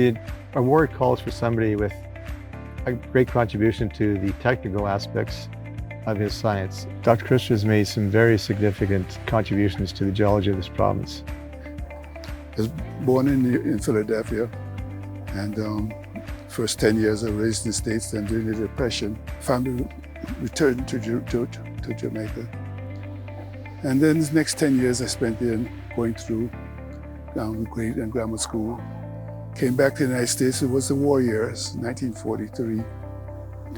the award calls for somebody with a great contribution to the technical aspects of his science. Dr. Krister has made some very significant contributions to the geology of this province. I was born in Philadelphia, and first 10 years I raised in the States. Then during the Depression, family returned to Jamaica. And then the next 10 years I spent there going through grade and grammar school. Came back to the United States. It was the war years, 1943.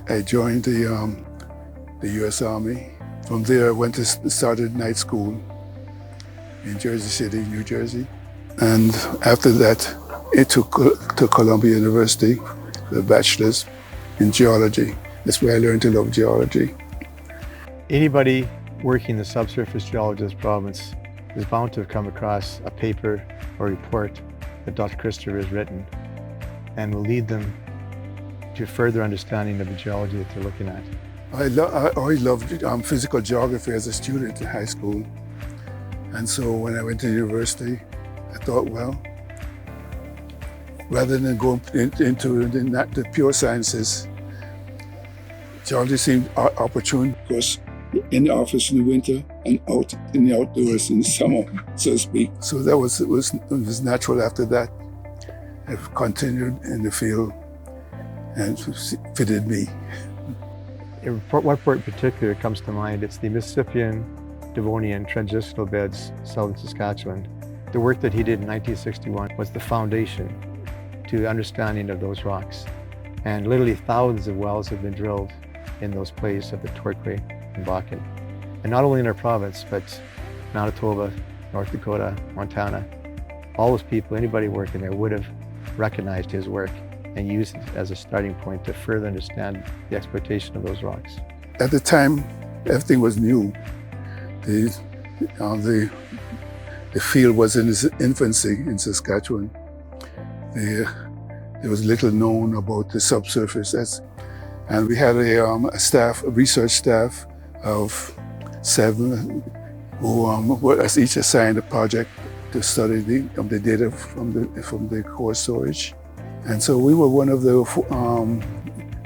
I joined the U.S. Army. From there, I started night school in Jersey City, New Jersey. And after that, it took to Columbia University, the bachelor's in geology. That's where I learned to love geology. Anybody working the subsurface geology of this province is bound to have come across a paper or report that Dr. Krister has written and will lead them to further understanding of the geology that they're looking at. I always loved physical geography as a student in high school. And so when I went to university, I thought, well, rather than go into the pure sciences, geology seemed opportune because in the office in the winter and out in the outdoors in the summer, so to speak. So it was natural after that. I've continued in the field and it fitted me. One report in particular comes to mind. It's the Mississippian Devonian transitional beds, southern Saskatchewan. The work that he did in 1961 was the foundation to understanding of those rocks. And literally thousands of wells have been drilled in those plays of the Torquay and Bakken. And not only in our province, but Manitoba, North Dakota, Montana, all those people, anybody working there would have recognized his work and used it as a starting point to further understand the exploitation of those rocks. At the time, everything was new. The field was in its infancy in Saskatchewan. There was little known about the subsurface. And we had a research staff of 7 who were each assigned a project to study the data from the core storage. And so we were one of the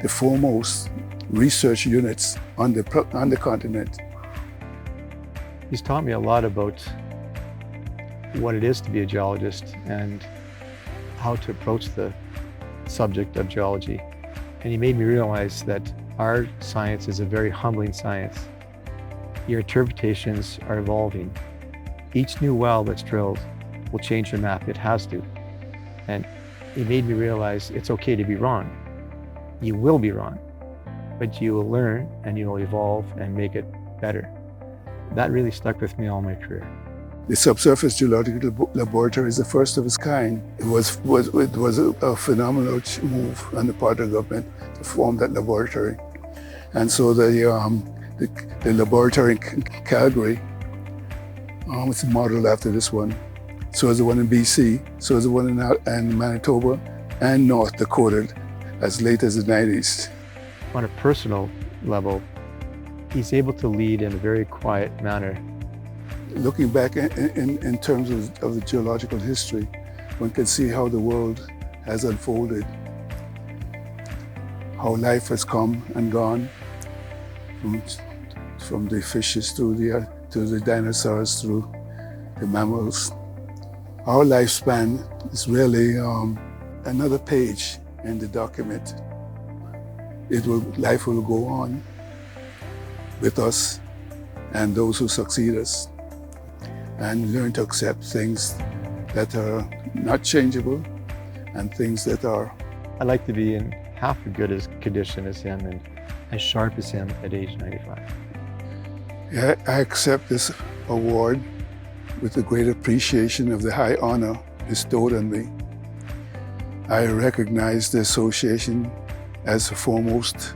foremost research units on the continent. He's taught me a lot about what it is to be a geologist and how to approach the subject of geology. And he made me realize that our science is a very humbling science. Your interpretations are evolving. Each new well that's drilled will change your map. It has to. And he made me realize it's okay to be wrong. You will be wrong, but you will learn and you will evolve and make it better. That really stuck with me all my career. The Subsurface Geological Laboratory is the first of its kind. It was a phenomenal move on the part of the government to form that laboratory. And so the laboratory in Calgary it's modeled after this one. So is the one in BC, so is the one in Manitoba and North Dakota as late as the 90s. On a personal level, he's able to lead in a very quiet manner. Looking back in terms of the geological history, one can see how the world has unfolded, how life has come and gone, from the fishes to the dinosaurs, through the mammals. Our lifespan is really another page in the document. Life will go on with us and those who succeed us, and learn to accept things that are not changeable and things that are. I'd like to be in half as good as condition as him and as sharp as him at age 95. Yeah, I accept this award with a great appreciation of the high honor bestowed on me. I recognize the association as the foremost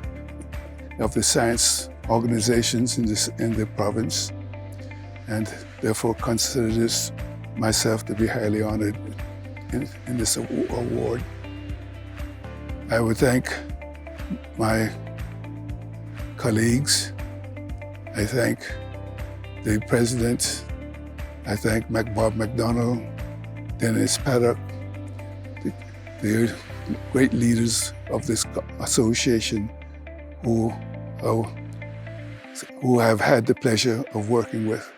of the science organizations in the province, and therefore consider myself to be highly honored in this award. I would thank my colleagues. I thank the president. I thank Bob McDonald, Dennis Paddock, They're great leaders of this association who have had the pleasure of working with.